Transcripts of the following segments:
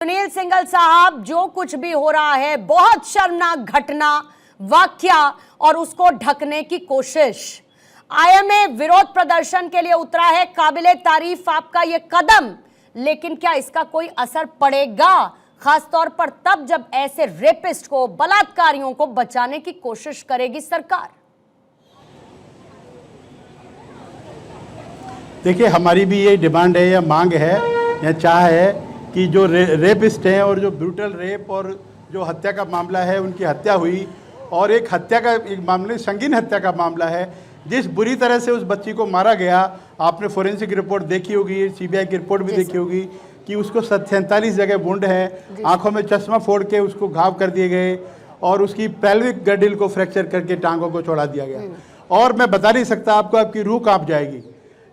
सुनील सिंघल साहब, जो कुछ भी हो रहा है बहुत शर्मनाक घटना, वाकया और उसको ढकने की कोशिश। आईएमए विरोध प्रदर्शन के लिए उतरा है, काबिले तारीफ आपका ये कदम, लेकिन क्या इसका कोई असर पड़ेगा, खासतौर पर तब जब ऐसे रेपिस्ट को, बलात्कारियों को बचाने की कोशिश करेगी सरकार? देखिए, हमारी भी ये डिमांड है या मांग है या चाह है कि जो रेपिस्ट हैं और जो ब्रूटल रेप और जो हत्या का मामला है, उनकी हत्या हुई और एक हत्या का एक मामले, संगीन हत्या का मामला है, जिस बुरी तरह से उस बच्ची को मारा गया। आपने फोरेंसिक रिपोर्ट देखी होगी, सीबीआई की रिपोर्ट भी देखी होगी कि उसको 47 जगह वुंड है, आंखों में चश्मा फोड़ के उसको घाव कर दिए गए और उसकी पेल्विक गडिल को फ्रैक्चर करके टांगों को छोड़ा दिया गया। और मैं बता नहीं सकता आपको, आपकी रूह कांप जाएगी।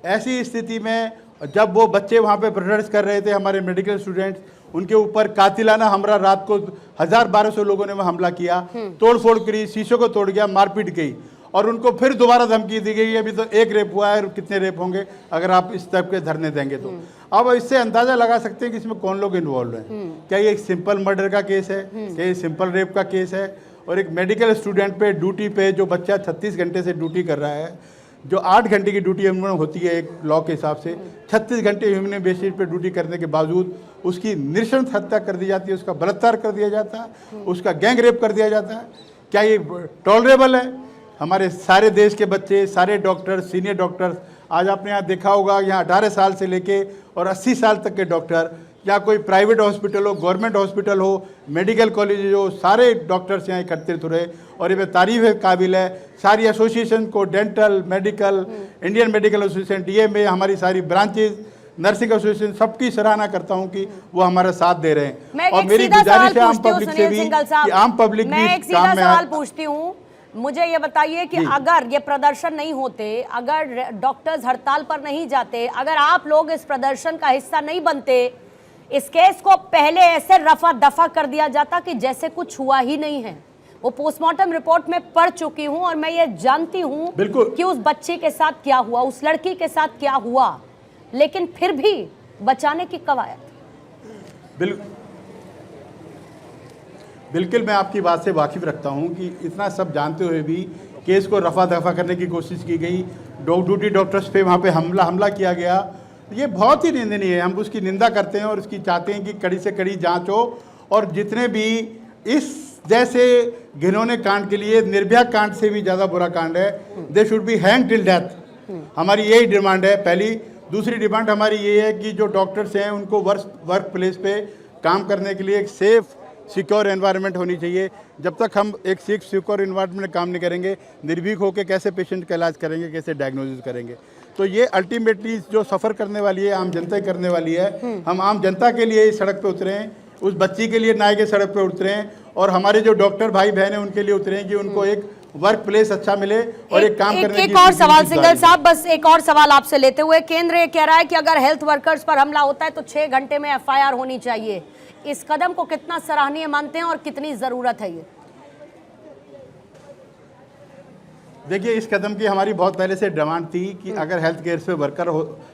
ऐसी स्थिति में जब वो बच्चे वहाँ पे प्रोटेस्ट कर रहे थे, हमारे मेडिकल स्टूडेंट्स, उनके ऊपर कातिलाना हमला, रात को 1000-1200 लोगों ने वह हमला किया, तोड़ फोड़ करी, शीशों को तोड़ गया, मारपीट की और उनको फिर दोबारा धमकी दी गई, अभी तो एक रेप हुआ है और कितने रेप होंगे अगर आप इस टाइप के धरने देंगे तो। अब इससे अंदाजा लगा सकते हैं कि इसमें कौन लोग इन्वॉल्व हैं। क्या ये एक सिंपल मर्डर का केस है, क्या ये सिंपल रेप का केस है? और एक मेडिकल स्टूडेंट पे, ड्यूटी पे, जो बच्चा 36 घंटे से ड्यूटी कर रहा है, जो 8 घंटे की ड्यूटी होती है एक लॉ के हिसाब से, 36 घंटे ह्यूमन बेसिस पे ड्यूटी करने के बावजूद उसकी नृशंस हत्या कर दी जाती है, उसका बलात्कार कर दिया जाता है, उसका गैंग रेप कर दिया जाता है। क्या ये टॉलरेबल है? हमारे सारे देश के बच्चे, सारे डॉक्टर, सीनियर डॉक्टर्स, आज आपने यहाँ देखा होगा, यहाँ 18 साल से लेके और 80 साल तक के डॉक्टर, या कोई प्राइवेट हॉस्पिटल हो, गवर्नमेंट हॉस्पिटल हो, मेडिकल कॉलेज हो, सारे डॉक्टर्स यहाँ एकत्रित हो रहे और ये तारीफ है काबिल है। सारी एसोसिएशन को, dental, medical, Indian medical association, DMA, हमारी सारी ब्रांचेज, नर्सिंग एसोसिएशन, सबकी सराहना करता हूँ कि वो हमारा साथ दे रहे हैं। और मेरी गुजारिश है आम पब्लिक से भी कि आम पब्लिक भी इस काम में सवाल पूछती हूँ, मुझे ये बताइए कि अगर ये प्रदर्शन नहीं होते, अगर डॉक्टर्स हड़ताल पर नहीं जाते, अगर आप लोग इस प्रदर्शन का हिस्सा नहीं बनते, इस केस को पहले ऐसे रफा दफा कर दिया जाता कि जैसे कुछ हुआ ही नहीं है। वो पोस्टमार्टम रिपोर्ट में पढ़ चुकी हूं और मैं ये जानती हूं कि उस बच्चे के साथ क्या हुआ, उस लड़की के साथ क्या हुआ, लेकिन फिर भी बचाने की कवायद। बिल्कुल मैं आपकी बात से वाकिफ रखता हूं कि इतना सब जानते हुए भी केस को रफा दफा करने की कोशिश की गई, ड्यूटी डॉक्टर्स पे वहाँ पे हमला किया गया। ये बहुत ही निंदनीय है, हम उसकी निंदा करते हैं और उसकी चाहते हैं कि कड़ी से कड़ी जांच हो और जितने भी इस जैसे घिनौने कांड के लिए, निर्भया कांड से भी ज़्यादा बुरा कांड है, they should be hang till death. हमारी यही डिमांड है पहली। दूसरी डिमांड हमारी ये है कि जो डॉक्टर्स हैं उनको वर्क प्लेस पे काम करने के लिए एक सेफ सिक्योर एनवायरनमेंट होनी चाहिए। जब तक हम एक सिक्योर एनवायरनमेंट में काम नहीं करेंगे, निर्भीक होकर कैसे पेशेंट का इलाज करेंगे, कैसे डायग्नोसिस करेंगे? तो ये अल्टीमेटली जो सफ़र करने वाली है आम जनता करने वाली है। हम आम जनता के लिए इस सड़क पे उतरे हैं, उस बच्ची के लिए न्याय के सड़क पे उतरे हैं और हमारे जो डॉक्टर भाई बहन हैं उनके लिए उतरे हैं कि उनको एक वर्क प्लेस अच्छा मिले और एक काम करने की। एक और सवाल सिंघल साहब, बस एक और सवाल आपसे लेते हुए, केंद्र ये कह रहा है कि अगर हेल्थ वर्कर्स पर हमला होता है तो 6 घंटे में FIR होनी चाहिए। इस कदम को कितना सराहनीय मानते हैं और कितनी जरूरत है ये? देखिए, इस कदम की हमारी बहुत पहले से डिमांड थी कि अगर हेल्थ केयर पे वर्कर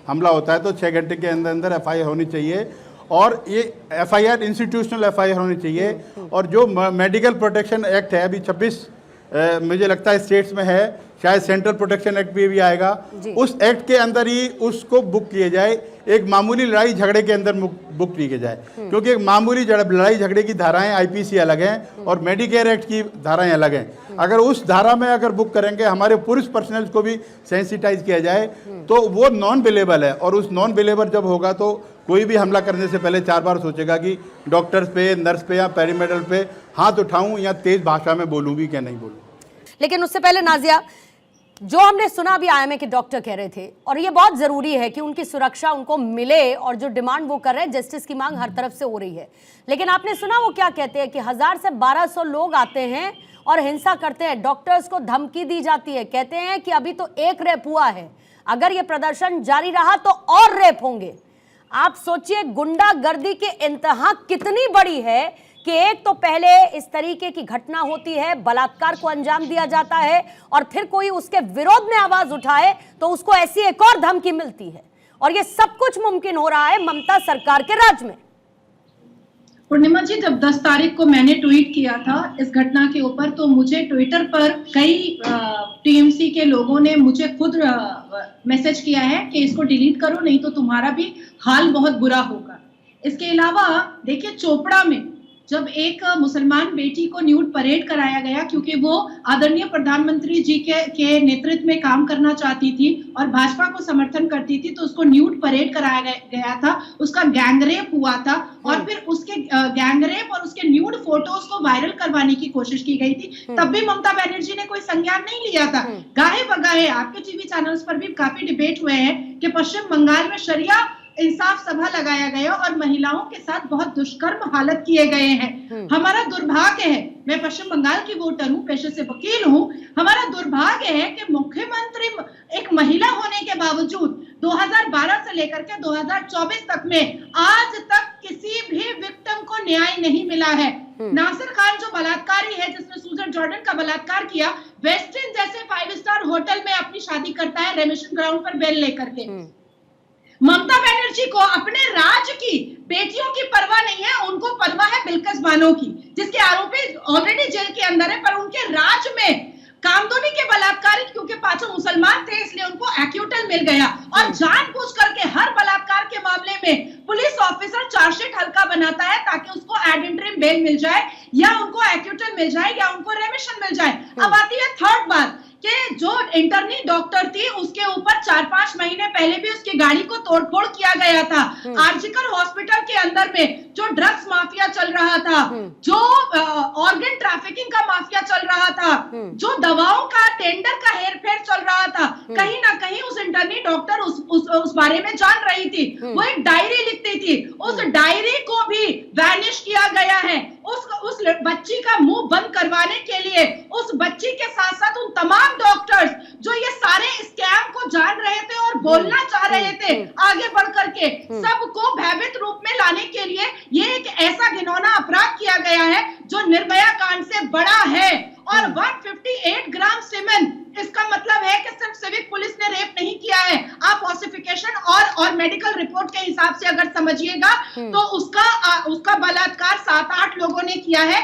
हमला होता है तो 6 घंटे के अंदर अंदर FIR होनी चाहिए और ये FIR इंस्टीट्यूशनल FIR होनी चाहिए। और जो मेडिकल प्रोटेक्शन एक्ट है, अभी 26 मुझे लगता है स्टेट्स में है, शायद सेंट्रल प्रोटेक्शन एक्ट भी आएगा, उस एक्ट के अंदर ही उसको बुक किए जाए, एक मामूली लड़ाई झगड़े के अंदर बुक की जाए। क्योंकि एक मामूली लड़ाई झगड़े की धाराएं IPC अलग हैं और मेडिकेयर एक्ट की धाराएं अलग हैं। अगर उस धारा में अगर बुक करेंगे, हमारे पुलिस पर्सनल को भी सेंसिटाइज किया जाए तो वो नॉन बिलेबल है। और उस नॉन बिलेबल जब होगा तो कोई भी हमला करने से पहले 4 बार सोचेगा कि डॉक्टर्स पे, नर्स पे या पैरामेडिकल पे हाथ उठाऊं या तेज भाषा में बोलूं भी क्या नहीं बोलूं। लेकिन उससे पहले नाजिया, जो हमने सुना भी आईएमए के डॉक्टर कह रहे थे, और ये बहुत जरूरी है कि उनकी सुरक्षा उनको मिले और जो डिमांड वो कर रहे हैं, जस्टिस की मांग हर तरफ से हो रही है। लेकिन आपने सुना वो क्या कहते हैं कि 1000 से 1200 लोग आते हैं और हिंसा करते हैं, डॉक्टर्स को धमकी दी जाती है, कहते हैं कि अभी तो एक रेप हुआ है, अगर ये प्रदर्शन जारी रहा तो और रेप होंगे। आप सोचिए गुंडागर्दी की इंतहा कितनी बड़ी है कि एक तो पहले इस तरीके की घटना होती है, बलात्कार को अंजाम दिया जाता है और फिर कोई उसके विरोध में आवाज उठाए तो उसको ऐसी एक और धमकी मिलती है। और ये सब कुछ मुमकिन हो रहा है ममता सरकार के राज में। पूर्णिमा जी, जब 10 तारीख को मैंने ट्वीट किया था इस घटना के ऊपर, तो मुझे ट्विटर पर कई टीएमसी के लोगों ने मुझे खुद मैसेज किया है कि इसको डिलीट करो, नहीं तो तुम्हारा भी हाल बहुत बुरा होगा। इसके अलावा देखिए, चोपड़ा में जब एक मुसलमान बेटी को न्यूड परेड कराया गया, क्योंकि वो आदरणीय प्रधानमंत्री जी के नेतृत्व में काम करना चाहती थी और भाजपा को समर्थन करती थी, तो उसको न्यूड परेड कराया गया था, उसका गैंगरेप हुआ था और फिर उसके गैंगरेप और उसके न्यूड फोटोज को वायरल करवाने की कोशिश की गई थी। तब भी ममता बनर्जी ने कोई संज्ञान नहीं लिया था। गाहे बगाहे आपके टीवी चैनल्स पर भी काफी डिबेट हुए हैं कि पश्चिम बंगाल में शरिया इंसाफ सभा लगाया गया और महिलाओं के साथ बहुत दुष्कर्म हालत किए गए हैं। हमारा दुर्भाग्य है, मैं पश्चिम बंगाल की वोटर हूं, पेशे से वकील हूं, हमारा दुर्भाग्य है कि मुख्यमंत्री एक महिला होने के बावजूद 2012 से लेकर के 2024 तक में आज तक किसी भी विक्टिम को न्याय नहीं मिला है। नासिर खान जो बलात्कारी है, जिसने सुजन जॉर्डन का बलात्कार किया, वेस्टिन जैसे 5 स्टार होटल में अपनी शादी करता है रेमिशन ग्राउंड पर बेल लेकर के। ममता बनर्जी को अपने राज्य की बेटियों की परवाह नहीं है, उनको परवाह है बिल्किस बानो की, जिसके आरोपी ऑलरेडी जेल के अंदर है, पर उनके राज्य में कामदोनी के बलात्कारी, क्योंकि पांचों मुसलमान थे इसलिए उनको एक्यूटल मिल गया और जानबूझ करके हर बलात्कार के मामले में पुलिस ऑफिसर चार्जशीट हल्का बनाता है ताकि उसको एड इंटरिम बेल मिल जाए या उनको एक्यूटल मिल जाए या उनको रेमिशन मिल जाए। अब आती है थर्ड बात कि जो इंटर्नी डॉक्टर थी उसके ऊपर 4-5 महीने पहले भी उसकी गाड़ी को तोड़फोड़ किया गया था। आर्जिकल हॉस्पिटल के अंदर में जो ड्रग्स माफिया चल रहा था, जो ऑर्गन ट्रैफिकिंग का माफिया चल रहा था, जो दवाओं का टेंडर का हेरफेर चल रहा था, कहीं ना कहीं उस इंटर्नी डॉक्टर उस बारे में जान रही थी। वो एक डायरी लिखती थी, उस डायरी को भी वैनिश किया गया है। उस बच्ची का मुंह बंद करवाने के लिए उस बच्ची के साथ साथ उन तमाम डॉक्टर्स जो ये सारे स्कैम को जान रहे थे और बोलना चाह रहे थे आगे बढ़ करके, सबको भयभीत रूप में लाने के लिए ये एक ऐसा घिनौना अपराध किया गया है जो निर्भया कांड से बड़ा है। और 158 ग्राम सीमेन, इसका मतलब है कि सिर्फ सिविक पुलिस ने रेप नहीं किया है। आप ऑसिफिकेशन और मेडिकल रिपोर्ट के हिसाब से अगर समझिएगा तो उसका बलात्कार 7-8 लोगों ने किया है।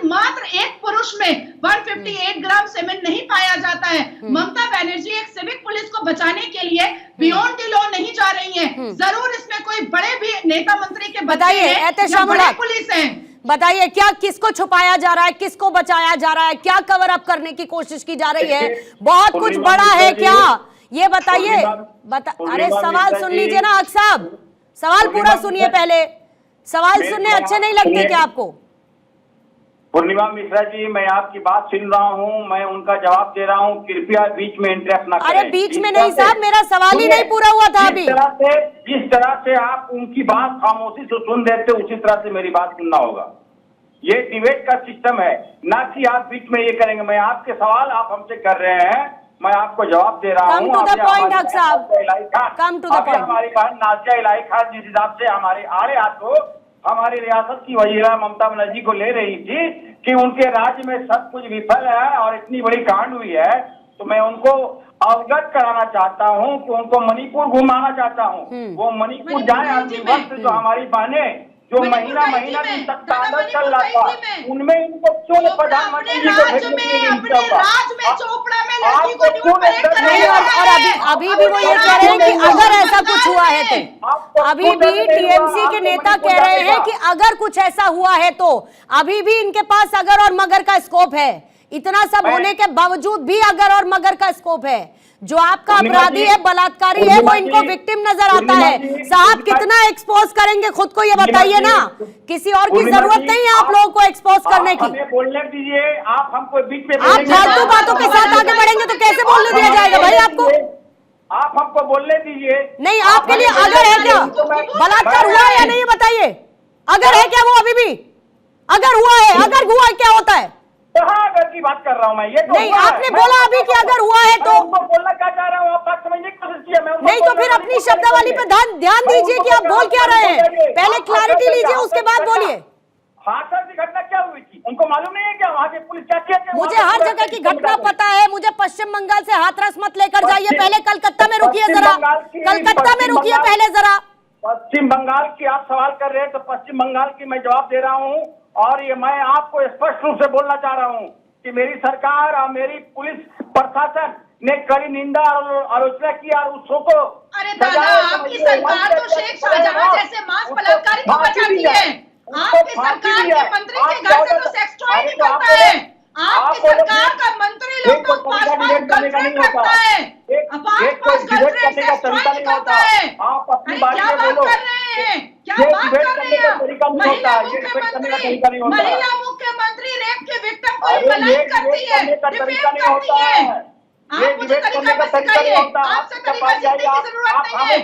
मात्र एक पुरुष में 158 ग्राम सीमेन नहीं पाया जाता है। ममता बनर्जी एक सिविक पुलिस को बचाने के लिए बियॉन्ड द लॉ नहीं जा रही है। जरूर इसमें कोई बड़े भी नेता मंत्री के बताइए पुलिस है, बताइए क्या किसको छुपाया जा रहा है, किसको बचाया जा रहा है, क्या कवर अप करने की कोशिश की जा रही है? बहुत कुछ बड़ा है क्या, ये बताइए। अरे सवाल सुन लीजिए ना हक साहब, सवाल पूरा सुनिए पहले। सवाल सुनने अच्छे नहीं लगते क्या आपको? पूर्णिमा मिश्रा जी, मैं आपकी बात सुन रहा हूँ, मैं उनका जवाब दे रहा हूँ, कृपया बीच में इंटरप्ट ना करें। अरे बीच में नहीं साहब, मेरा सवाल ही नहीं पूरा हुआ था अभी। जिस तरह से आप उनकी बात खामोशी से सुन देते उसी तरह से मेरी बात सुनना होगा। ये डिबेट का सिस्टम है, ना कि आप बीच में ये करेंगे। मैं आपके सवाल आप हमसे कर रहे हैं, मैं आपको जवाब दे रहा हूँ। हमारी बहन नाजिया इलाही खान जिस हिसाब से हमारे आड़े हाथों हमारी रियासत की वजीरा ममता बनर्जी को ले रही थी कि उनके राज्य में सब कुछ विफल है और इतनी बड़ी कांड हुई है, तो मैं उनको अवगत कराना चाहता हूँ कि उनको मणिपुर घुमाना चाहता हूँ। वो मणिपुर जाए। अगले वक्त जो हमारी बहनें जो महीना में सत्तांदर चल रहा था, उनमें इनको क्यों प्रधानमंत्री जी को अभी भी वो ये कह रहे हैं कि अगर ऐसा कुछ हुआ है तो, अभी भी टीएमसी के नेता कह रहे हैं कि अगर कुछ ऐसा हुआ है तो अभी भी इनके पास अगर और मगर का स्कोप है। इतना सब होने के बावजूद भी अगर और मगर का स्कोप है। जो आपका अपराधी है, बलात्कारी है, वो इनको विक्टिम नजर आता है। साहब कितना एक्सपोज करेंगे खुद को, ये बताइए ना। किसी और की जरूरत नहीं है आप लोगों को एक्सपोज करने की। बोलने दीजिए, आप हमको बीच में आप फालतू बातों के साथ आगे बढ़ेंगे तो कैसे बोलने दिया जाएगा भाई आपको? आप हमको बोलने दीजिए। नहीं, आपके लिए अगर है क्या, बलात्कार हुआ है या नहीं बताइए। अगर है क्या वो अभी भी, अगर हुआ है, अगर हुआ है क्या होता है? अगर की बात कर रहा हूँ मैं, ये तो नहीं, आपने बोला अभी कि अगर हुआ है तो बोलना क्या चाह रहा हूँ, आप बात समझने की कोशिश कीजिए। नहीं तो फिर अपनी शब्दावली पे ध्यान दीजिए कि आप बोल क्या रहे हैं। पहले क्लैरिटी लीजिए, उसके बाद बोलिए। हाथरस की घटना क्या हुई थी, उनको मालूम नहीं है क्या वहाँ के पुलिस क्या किया? मुझे हर जगह की घटना पता है। मुझे पश्चिम बंगाल से हाथरस मत लेकर जाइए, पहले कलकत्ता में रुकिए जरा, कलकत्ता में रुकिए पहले जरा। पश्चिम बंगाल की आप सवाल कर रहे हैं, तो पश्चिम बंगाल की मैं जवाब दे रहा हूं, और ये मैं आपको स्पष्ट रूप से बोलना चाह रहा हूं कि मेरी सरकार और मेरी पुलिस प्रशासन ने कड़ी निंदा और आलोचना की और उसको को अरे दादा, आपकी सरकार तो शेख शाहजहां जैसे मांस बलात्कारी को बचाती है। आपकी सरकार के मंत्री के घर से तो सेक्स टॉय निकलता है। आपकी सरकार का मंत्री लोग तो पास गर्लफ्रेंड रखता है, पास गर्लफ्रेंड सेक्स टॉय निकलता है। अरे क्या बात कर रहे हैं, क्या बात कर रहे हैं? महिला मुख्यमंत्री रेप के विक्टिम को हिमालय करती है, डिफेम करती है। आप मुझे तरीका मत सिखाइए, आपसे तरीका सीखने की जरूरत नहीं है।